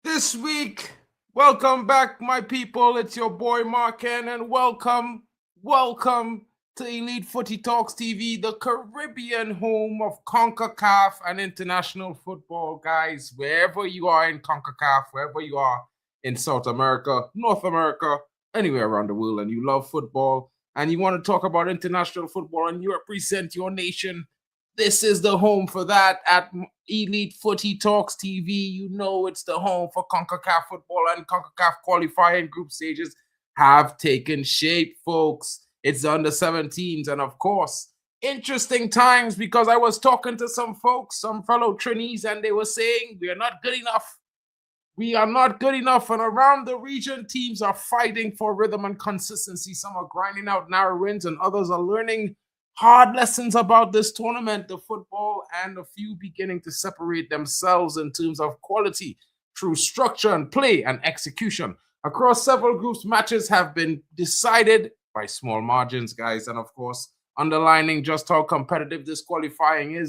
This week, welcome back, my people. It's your boy Marken, and welcome to Elite Footy Talks TV, the Caribbean home of CONCACAF and international football, guys. Wherever you are in CONCACAF, wherever you are in South America, North America, anywhere around the world, and you love football, and you want to talk about international football, and you represent your nation, this is the home for that at Elite Footy Talks TV. You know it's the home for CONCACAF football, and CONCACAF qualifying group stages have taken shape, folks. It's the under-17s, and of course, interesting times, because I was talking to some folks, some fellow Trinis, and they were saying we are not good enough. We are not good enough, and around the region, teams are fighting for rhythm and consistency. Some are grinding out narrow wins, and others are learning hard lessons about this tournament, the football, and a few beginning to separate themselves in terms of quality through structure and play and execution. Across several groups, matches have been decided by small margins, guys, and of course, underlining just how competitive this qualifying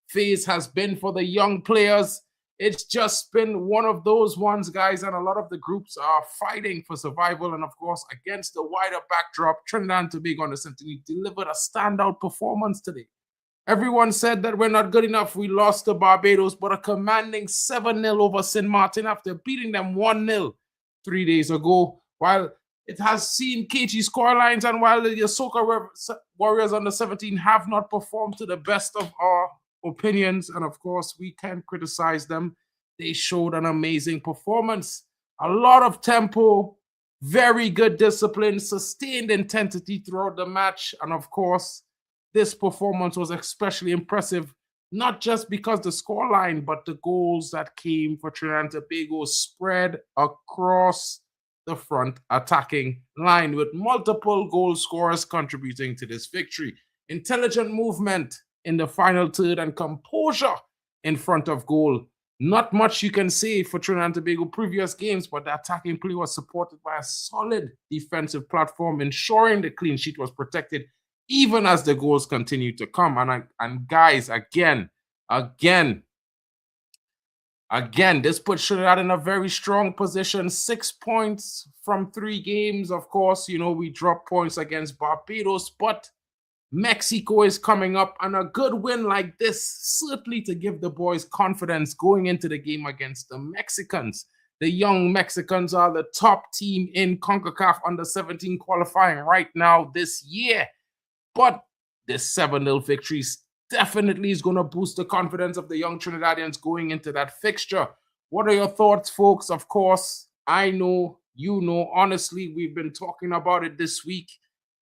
phase has been for the young players. It's just been one of those ones, guys, and a lot of the groups are fighting for survival. And of course, against the wider backdrop, Trinidad and Tobago on the Centenary delivered a standout performance today. Everyone said that we're not good enough. We lost to Barbados, but a commanding 7-0 over St. Martin after beating them 1-0 3 days ago. While it has seen cagey scorelines, and while the SOCA Warriors U17 have not performed to the best of our opinions, and of course we can criticize them, they showed an amazing performance. A lot of tempo, very good discipline, sustained intensity throughout the match, and of course this performance was especially impressive, not just because the scoreline, but the goals that came for Trinidad and Tobago spread across the front attacking line, with multiple goal scorers contributing to this victory. Intelligent movement in the final third and composure in front of goal. Not much you can say for Trinidad and Tobago previous games, but the attacking play was supported by a solid defensive platform, ensuring the clean sheet was protected even as the goals continued to come. And guys, again, this puts Trinidad in a very strong position. 6 points from 3 games. Of course, you know, we dropped points against Barbados, but Mexico is coming up, and a good win like this certainly to give the boys confidence going into the game against the Mexicans. The young Mexicans are the top team in CONCACAF under-17 qualifying right now this year. But this 7-0 victory definitely is going to boost the confidence of the young Trinidadians going into that fixture. What are your thoughts, folks? Of course, I know, you know, honestly, we've been talking about it this week,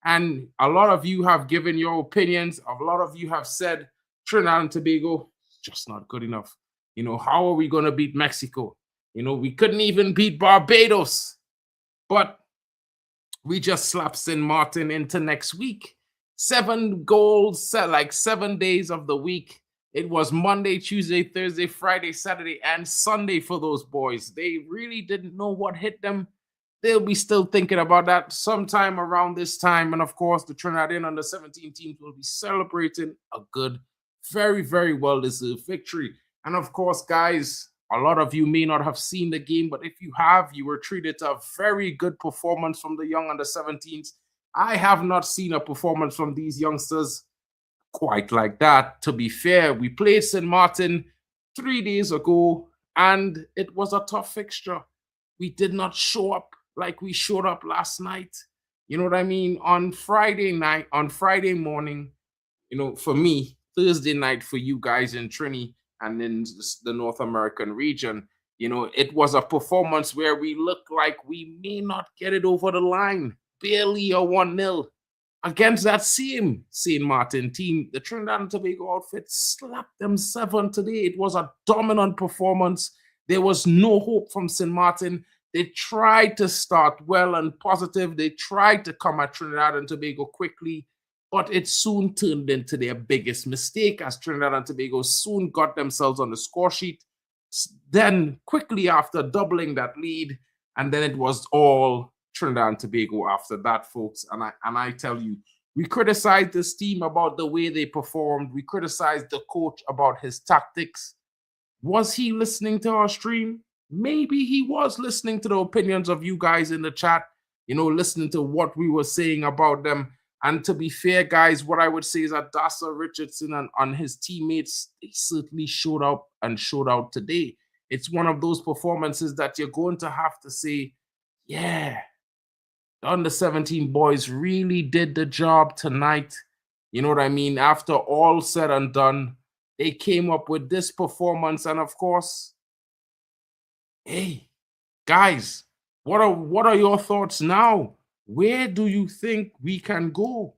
and a lot of you have given your opinions. A lot of you have said Trinidad and Tobago just not good enough. You know, how are we going to beat Mexico? You know, we couldn't even beat Barbados, but we just slapped St. Martin into next week. 7 goals, like 7 days of the week. It was Monday, Tuesday, Thursday, Friday, Saturday, and Sunday for those boys. They really didn't know what hit them. They'll be still thinking about that sometime around this time. And of course, the Trinidadian under-17 teams will be celebrating a good, very, very well-deserved victory. And of course, guys, a lot of you may not have seen the game, but if you have, you were treated to a very good performance from the young under-17s. I have not seen a performance from these youngsters quite like that. To be fair, we played St. Martin 3 days ago, and it was a tough fixture. We did not show up like we showed up last night. You know what I mean? On Friday night, on Friday morning, you know, for me, Thursday night for you guys in Trini and in the North American region, you know, it was a performance where we looked like we may not get it over the line. Barely a 1-0 against that same St. Martin team. The Trinidad and Tobago outfit slapped them 7 today. It was a dominant performance. There was no hope from St. Martin. They tried to start well and positive. They tried to come at Trinidad and Tobago quickly, but it soon turned into their biggest mistake, as Trinidad and Tobago soon got themselves on the score sheet. Then quickly after doubling that lead, and then it was all Trinidad and Tobago after that, folks. And I tell you, We criticized this team about the way they performed. We criticized the coach about his tactics. Was he listening to our stream? Maybe he was listening to the opinions of you guys in the chat, listening to what we were saying about them. And to be fair, guys, what I would say is that Dasa Richardson and his teammates, they certainly showed up and showed out today. It's one of those performances that you're going to have to say, yeah, the under-17 boys really did the job tonight. You know what I mean? After all said and done, they came up with this performance. And of course, hey, guys, what are your thoughts now? Where do you think we can go?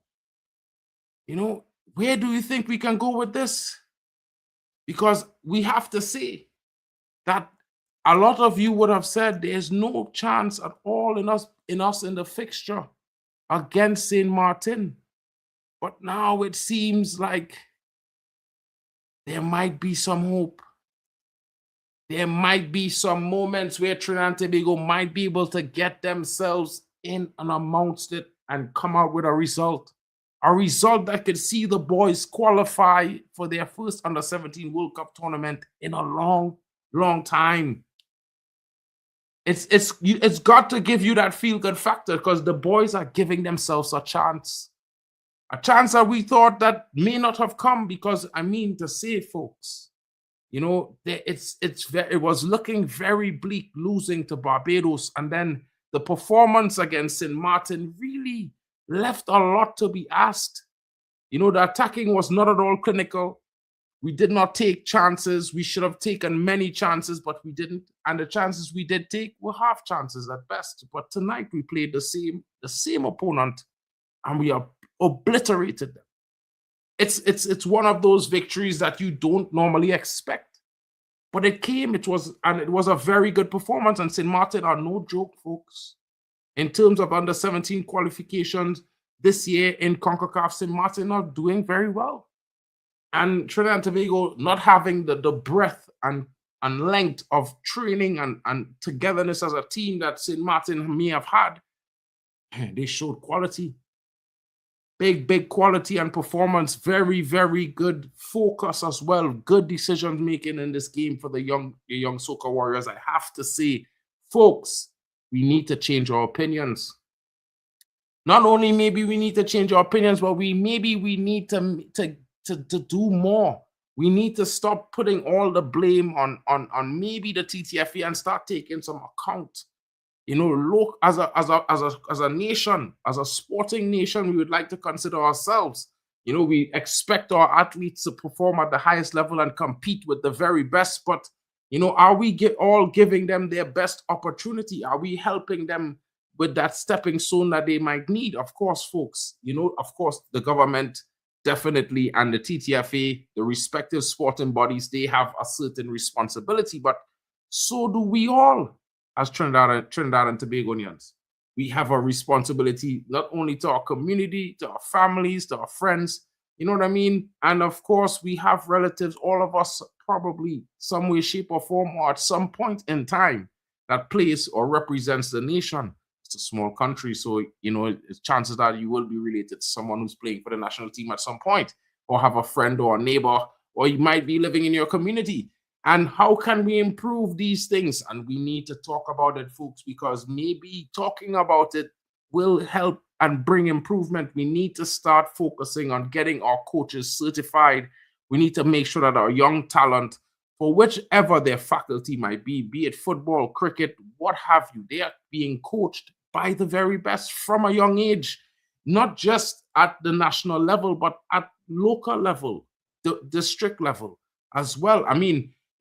Where do you think we can go with this? Because we have to say that a lot of you would have said there's no chance at all in us in the fixture against St. Martin. But now it seems like there might be some hope. There might be some moments where Trinidad and Tobago might be able to get themselves in and amongst it and come out with a result. A result that could see the boys qualify for their first under-17 World Cup tournament in a long, long time. It's got to give you that feel-good factor because the boys are giving themselves a chance that we thought that may not have come because, to say, folks, it was looking very bleak losing to Barbados, and then the performance against St. Martin really left a lot to be asked. The attacking was not at all clinical. We did not take chances. We should have taken many chances, but we didn't. And the chances we did take were half chances at best. But tonight we played the same opponent, and we obliterated them. It's one of those victories that you don't normally expect, but it came. It was a very good performance. And St. Martin are no joke, folks. In terms of under-17 qualifications this year in CONCACAF, St. Martin are doing very well. And Trinidad and Tobago not having the breadth and length of training and togetherness as a team that St. Martin may have had, they showed quality. Big quality and performance. Very, very good focus as well. Good decision making in this game for the young SOCA Warriors. I have to say, folks, we need to change our opinions. Not only maybe we need to change our opinions, but we need to do more. We need to stop putting all the blame on maybe the TTFE and start taking some account. Look, as a nation, as a sporting nation, we would like to consider ourselves. We expect our athletes to perform at the highest level and compete with the very best. But, are we all giving them their best opportunity? Are we helping them with that stepping stone that they might need? Of course, folks, of course, the government definitely, and the TTFA, the respective sporting bodies, they have a certain responsibility, but so do we all as Trinidad and Tobagonians. We have a responsibility not only to our community, to our families, to our friends, you know what I mean? And of course, we have relatives, all of us, probably some way, shape, or form, or at some point in time, that plays or represents the nation. It's a small country, so chances that you will be related to someone who's playing for the national team at some point, or have a friend or a neighbor, or you might be living in your community. And how can we improve these things? And we need to talk about it, folks, because maybe talking about it will help and bring improvement. We need to start focusing on getting our coaches certified. We need to make sure that our young talent, for whichever their faculty might be it football, cricket, what have you, they are being coached by the very best from a young age, not just at the national level, but at local level, the district level as well.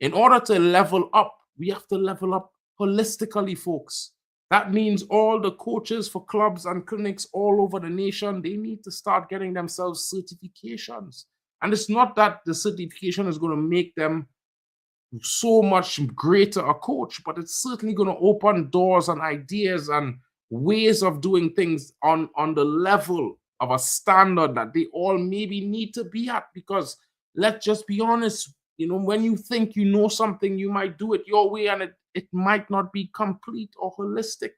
In order to level up, we have to level up holistically, folks. That means all the coaches for clubs and clinics all over the nation, they need to start getting themselves certifications. And it's not that the certification is going to make them so much greater a coach, but it's certainly going to open doors and ideas and ways of doing things on the level of a standard that they all maybe need to be at. Because let's just be honest, when you think you know something, you might do it your way and it might not be complete or holistic.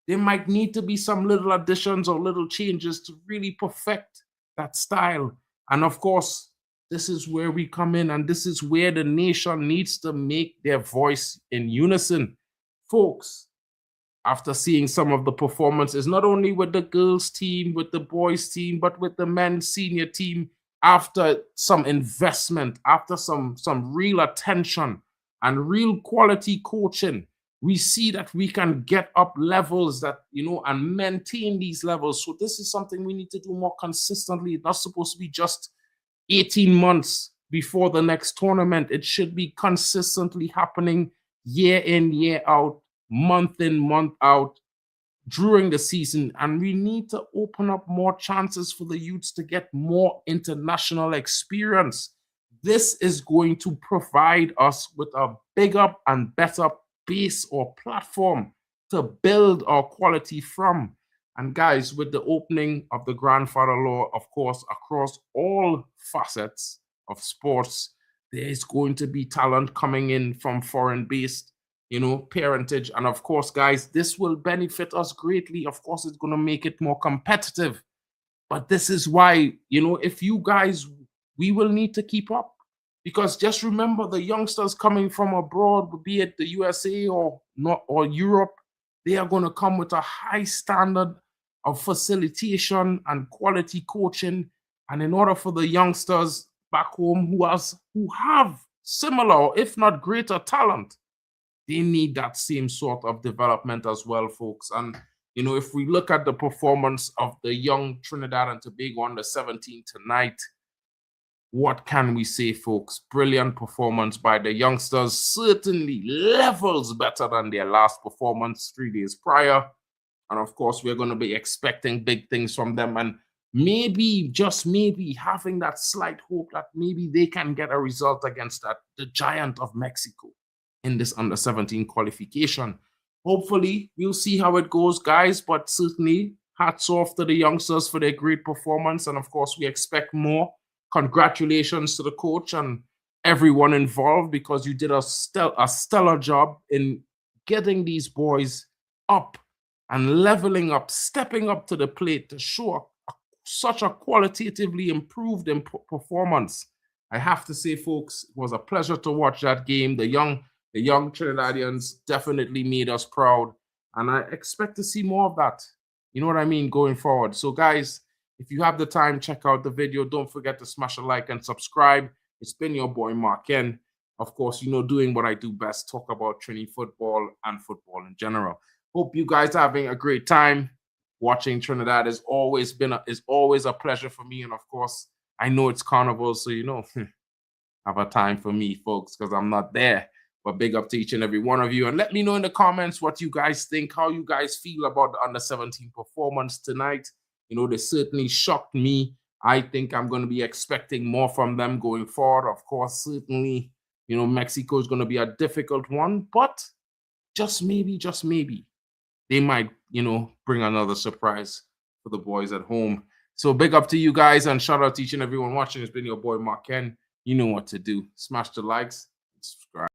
there might need to be some little additions or little changes to really perfect that style. And of course, this is where we come in, and this is where the nation needs to make their voice in unison. Folks, after seeing some of the performances, not only with the girls' team, with the boys' team, but with the men's senior team, after some investment, after some real attention and real quality coaching, we see that we can get up levels that, and maintain these levels. So this is something we need to do more consistently. It's not supposed to be just 18 months before the next tournament. It should be consistently happening year in, year out, month in, month out during the season. And we need to open up more chances for the youths to get more international experience. This is going to provide us with a bigger and better base or platform to build our quality from. And guys, with the opening of the grandfather law, of course, across all facets of sports, there is going to be talent coming in from foreign-based, parentage. And of course, guys, this will benefit us greatly. Of course, it's going to make it more competitive. But this is why, if you guys, we will need to keep up. Because just remember, the youngsters coming from abroad, be it the USA or Europe, they are going to come with a high standard of facilitation and quality coaching. And in order for the youngsters back home who have similar, if not greater talent, they need that same sort of development as well, folks. And, if we look at the performance of the young Trinidad and Tobago U17 tonight, what can we say, folks? Brilliant performance by the youngsters. Certainly levels better than their last performance 3 days prior. And of course, we're going to be expecting big things from them. And maybe, just maybe, having that slight hope that maybe they can get a result against the giant of Mexico in this under-17 qualification. Hopefully, we'll see how it goes, guys. But certainly, hats off to the youngsters for their great performance. And of course, we expect more. Congratulations to the coach and everyone involved, because you did a stellar job in getting these boys up and leveling up, stepping up to the plate to show such a qualitatively improved performance. I have to say, folks, it was a pleasure to watch that game. The young Trinidadians definitely made us proud, and I expect to see more of that. You know what I mean, going forward. So, guys, if you have the time, check out the video. Don't forget to smash a like and subscribe. It's been your boy, Mark Ken. Of course, doing what I do best, talk about Trini football and football in general. Hope you guys are having a great time. Watching Trinidad is always a pleasure for me. And of course, I know it's carnival, so, have a time for me, folks, because I'm not there. But big up to each and every one of you. And let me know in the comments what you guys think, how you guys feel about the under-17 performance tonight. They certainly shocked me. I think I'm going to be expecting more from them going forward. Of course, certainly, Mexico is going to be a difficult one, but just maybe, they might, bring another surprise for the boys at home. So big up to you guys, and shout out to each and everyone watching. It's been your boy, Mark Ken. You know what to do. Smash the likes and subscribe.